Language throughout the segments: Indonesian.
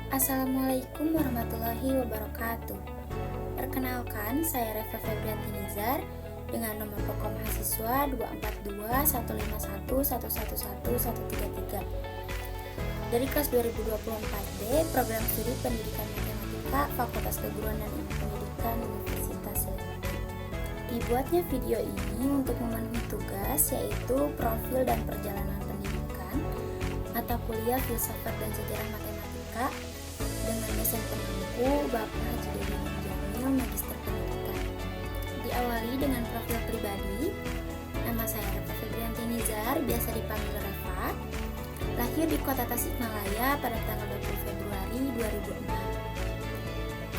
Assalamualaikum warahmatullahi wabarakatuh. Perkenalkan, saya Reva Febrianti Nizar dengan nomor pokok mahasiswa 2421511111133 dari kelas 2024D Program Studi Pendidikan Matematika Fakultas Keguruan dan Ilmu Pendidikan Universitas Sriwangi. Dibuatnya video ini untuk memenuhi tugas yaitu profil dan perjalanan pendidikan mata kuliah Filsafat dan Sejarah Matematika dengan dosen penunggu Bapak Haji Dodi Jamil, Magister Pendidikan. Diawali dengan profil pribadi. Nama saya Reva Febrianti Nizar, biasa dipanggil Reva. Lahir di kota Tasikmalaya pada tanggal 20 Februari 2006.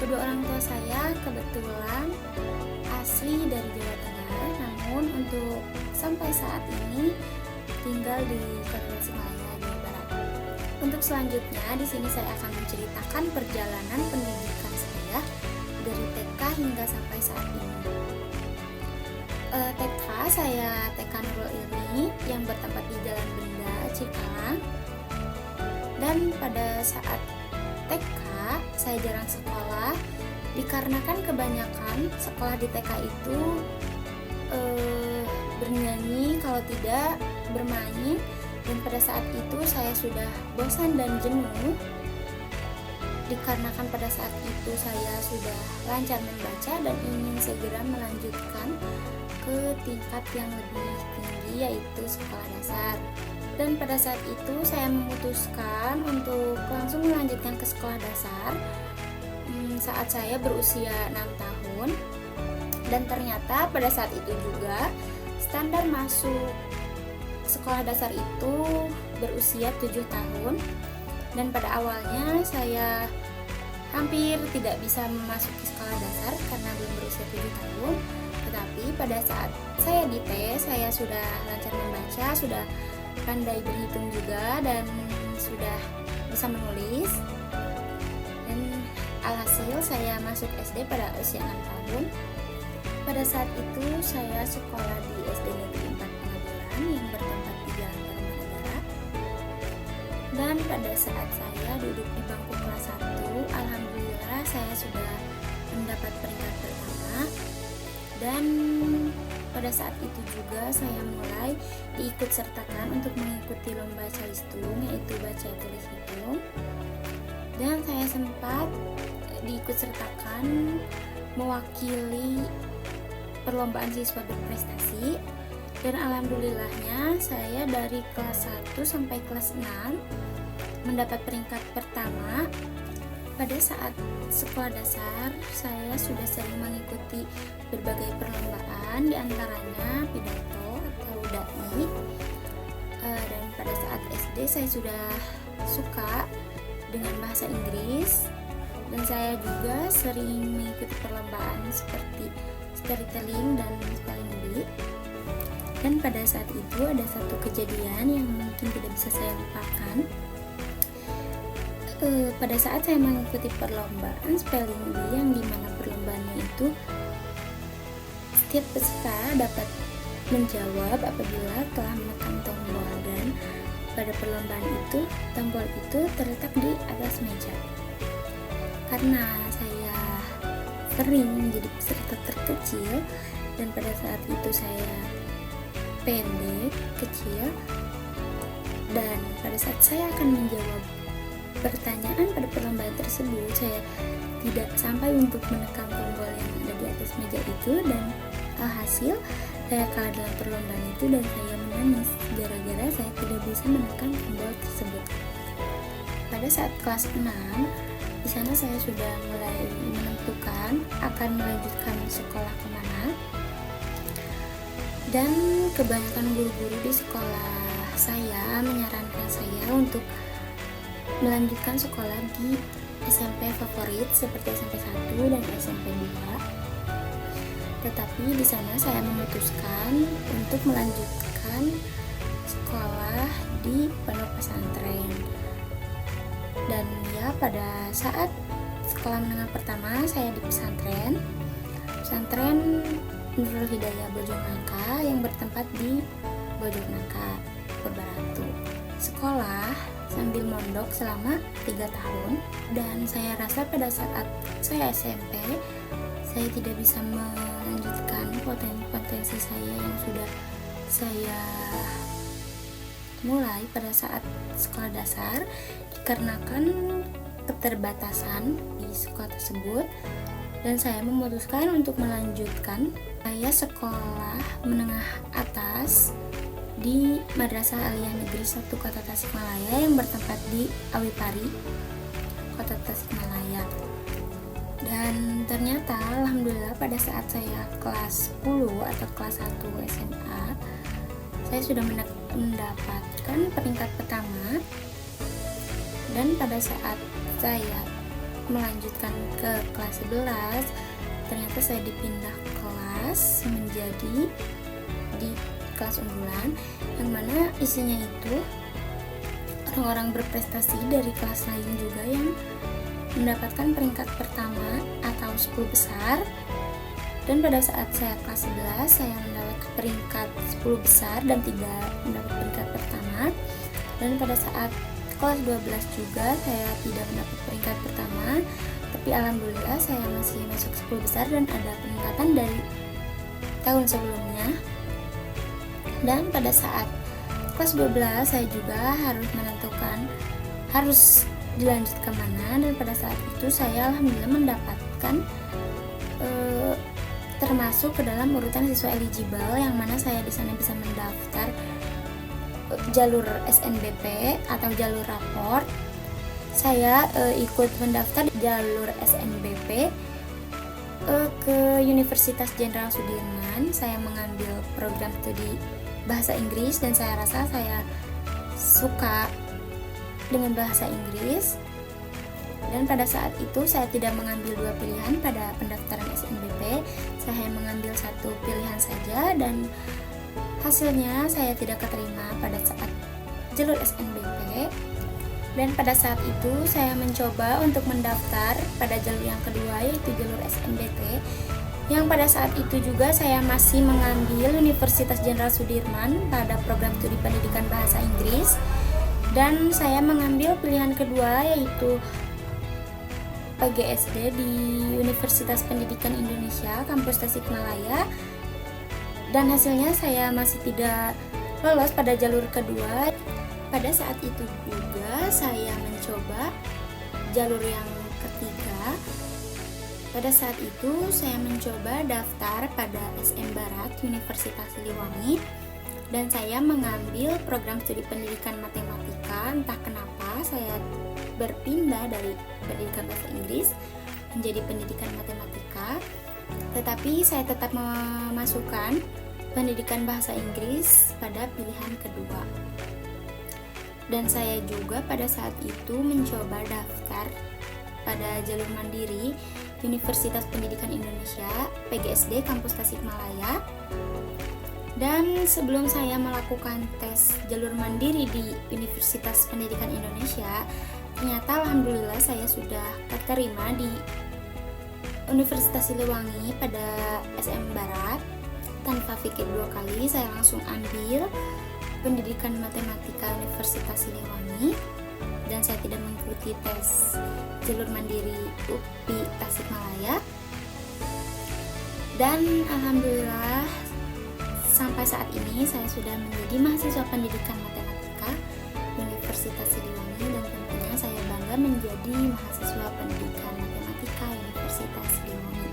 Kedua orang tua saya kebetulan asli dari Jawa Tengah, namun untuk sampai saat ini tinggal di kota Tasikmalaya, Jawa Barat. Untuk selanjutnya, di sini saya akan menceritakan perjalanan pendidikan saya dari TK hingga sampai saat ini. TK saya TK Nurul Ilmi yang bertempat di Jalan Benda, Cikarang. Dan pada saat TK saya jarang sekolah dikarenakan kebanyakan sekolah di TK itu bernyanyi, kalau tidak bermain. Dan pada saat itu saya sudah bosan dan jenuh dikarenakan pada saat itu saya sudah lancar membaca dan ingin segera melanjutkan ke tingkat yang lebih tinggi yaitu sekolah dasar. Dan pada saat itu saya memutuskan untuk langsung melanjutkan ke sekolah dasar saat saya berusia 6 tahun. Dan ternyata pada saat itu juga standar masuk sekolah dasar itu berusia 7 tahun. Dan pada awalnya saya hampir tidak bisa memasuki sekolah dasar karena belum berusia 7 tahun. Tetapi pada saat saya dites, saya sudah lancar membaca, sudah pandai berhitung juga, dan sudah bisa menulis. Dan alhasil saya masuk SD pada usia 6 tahun. Pada saat itu saya sekolah di SD Negeri 4 Pengadilan yang bertempat di Jalan Tarumanegara. Dan pada saat saya duduk di bangku kelas 1, alhamdulillah saya sudah mendapat peringkat pertama. Dan pada saat itu juga saya mulai diikut sertakan untuk mengikuti lomba calistung, yaitu baca tulis hitung. Dan saya sempat diikut sertakan mewakili perlombaan siswa berprestasi. Dan alhamdulillahnya saya dari kelas 1 sampai kelas 6 mendapat peringkat pertama. Pada saat sekolah dasar saya sudah sering mengikuti berbagai perlombaan, diantaranya pidato atau dai. Dan pada saat SD saya sudah suka dengan bahasa Inggris, dan saya juga sering mengikuti perlombaan seperti storytelling dan spelling bee. Dan pada saat itu ada satu kejadian yang mungkin tidak bisa saya lupakan. Pada saat saya mengikuti perlombaan spelling bee, yang dimana perlombaannya itu setiap peserta dapat menjawab apabila telah menekan tombol, dan pada perlombaan itu tombol itu terletak di atas meja. Karena saya sering menjadi peserta terkecil dan pada saat itu saya pendek, kecil, dan pada saat saya akan menjawab pertanyaan pada perlombaan tersebut saya tidak sampai untuk menekan tombol yang ada di atas meja itu, dan alhasil saya kalah dalam perlombaan itu dan saya menangis gara-gara saya tidak bisa menekan tombol tersebut. Pada saat kelas 6 di sana saya sudah mulai menentukan akan melanjutkan sekolah kemana, dan kebanyakan guru-guru di sekolah saya menyarankan saya untuk melanjutkan sekolah di SMP favorit seperti SMP 1 dan SMP 2. Tetapi di sana saya memutuskan untuk melanjutkan sekolah di pondok pesantren. Dan ya, pada saat sekolah menengah pertama saya di pesantren Nurul Hidayah Bojonggede yang bertempat di Bojonggede, Purbaratu. Sekolah sambil mondok selama 3 tahun. Dan saya rasa pada saat saya SMP, saya tidak bisa melanjutkan potensi saya yang sudah saya mulai pada saat sekolah dasar, dikarenakan keterbatasan di sekolah tersebut, dan saya memutuskan untuk melanjutkan. Saya sekolah menengah atas di Madrasah Aliyah Negeri 1 Kota Tasikmalaya yang bertempat di Awipari, Kota Tasikmalaya. Dan ternyata alhamdulillah pada saat saya kelas 10 atau kelas 1 SMA, saya sudah mendapatkan peringkat pertama. Dan pada saat saya melanjutkan ke kelas 11, ternyata saya dipindah kelas menjadi di kelas unggulan, yang mana isinya itu orang-orang berprestasi dari kelas lain juga yang mendapatkan peringkat pertama atau 10 besar. Dan pada saat saya kelas 11, saya mendapat peringkat 10 besar dan tidak mendapat peringkat pertama. Dan pada saat kelas 12 juga saya tidak mendapat peringkat pertama, tapi alhamdulillah saya masih masuk 10 besar dan ada peningkatan dari tahun sebelumnya. Dan pada saat kelas 12 saya juga harus menentukan harus dilanjut kemana, dan pada saat itu saya alhamdulillah mendapatkan termasuk ke dalam urutan siswa eligible, yang mana saya di sana bisa mendaftar jalur SNBP atau jalur raport. Saya ikut mendaftar jalur SNBP ke Universitas Jenderal Sudirman. Saya mengambil program studi bahasa Inggris dan saya rasa saya suka dengan bahasa Inggris. Dan pada saat itu saya tidak mengambil 2 pilihan pada pendaftaran SNBP, saya mengambil 1 pilihan saja, dan hasilnya saya tidak keterima pada saat jalur SNBP. Dan pada saat itu saya mencoba untuk mendaftar pada jalur yang kedua, yaitu jalur SNBT, yang pada saat itu juga saya masih mengambil Universitas Jenderal Sudirman pada program studi pendidikan bahasa Inggris. Dan saya mengambil pilihan kedua, yaitu PGSD di Universitas Pendidikan Indonesia Kampus Tasikmalaya, dan hasilnya saya masih tidak lolos pada jalur kedua. Pada saat itu juga saya mencoba jalur yang ketiga. Pada saat itu saya mencoba daftar pada SM Barat Universitas Siliwangi, dan saya mengambil program studi pendidikan matematika. Entah kenapa saya berpindah dari pendidikan bahasa Inggris menjadi pendidikan matematika, tetapi saya tetap memasukkan pendidikan bahasa Inggris pada pilihan kedua. Dan saya juga pada saat itu mencoba daftar pada jalur mandiri Universitas Pendidikan Indonesia PGSD Kampus Tasikmalaya. Dan sebelum saya melakukan tes jalur mandiri di Universitas Pendidikan Indonesia, ternyata alhamdulillah saya sudah keterima di Universitas Siliwangi pada SM Barat. Tanpa pikir 2 kali, saya langsung ambil pendidikan matematika Universitas Siliwangi, dan saya tidak mengikuti tes jalur mandiri UPI Tasikmalaya. Dan alhamdulillah sampai saat ini saya sudah menjadi mahasiswa pendidikan matematika Universitas Siliwangi, dan tentunya saya bangga menjadi mahasiswa pendidikan matematika Universitas Siliwangi.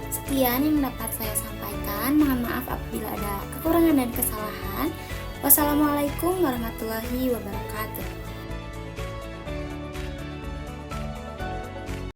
Sekian yang dapat saya sampaikan. Mohon maaf apabila ada kekurangan dan kesalahan. Wassalamualaikum warahmatullahi wabarakatuh.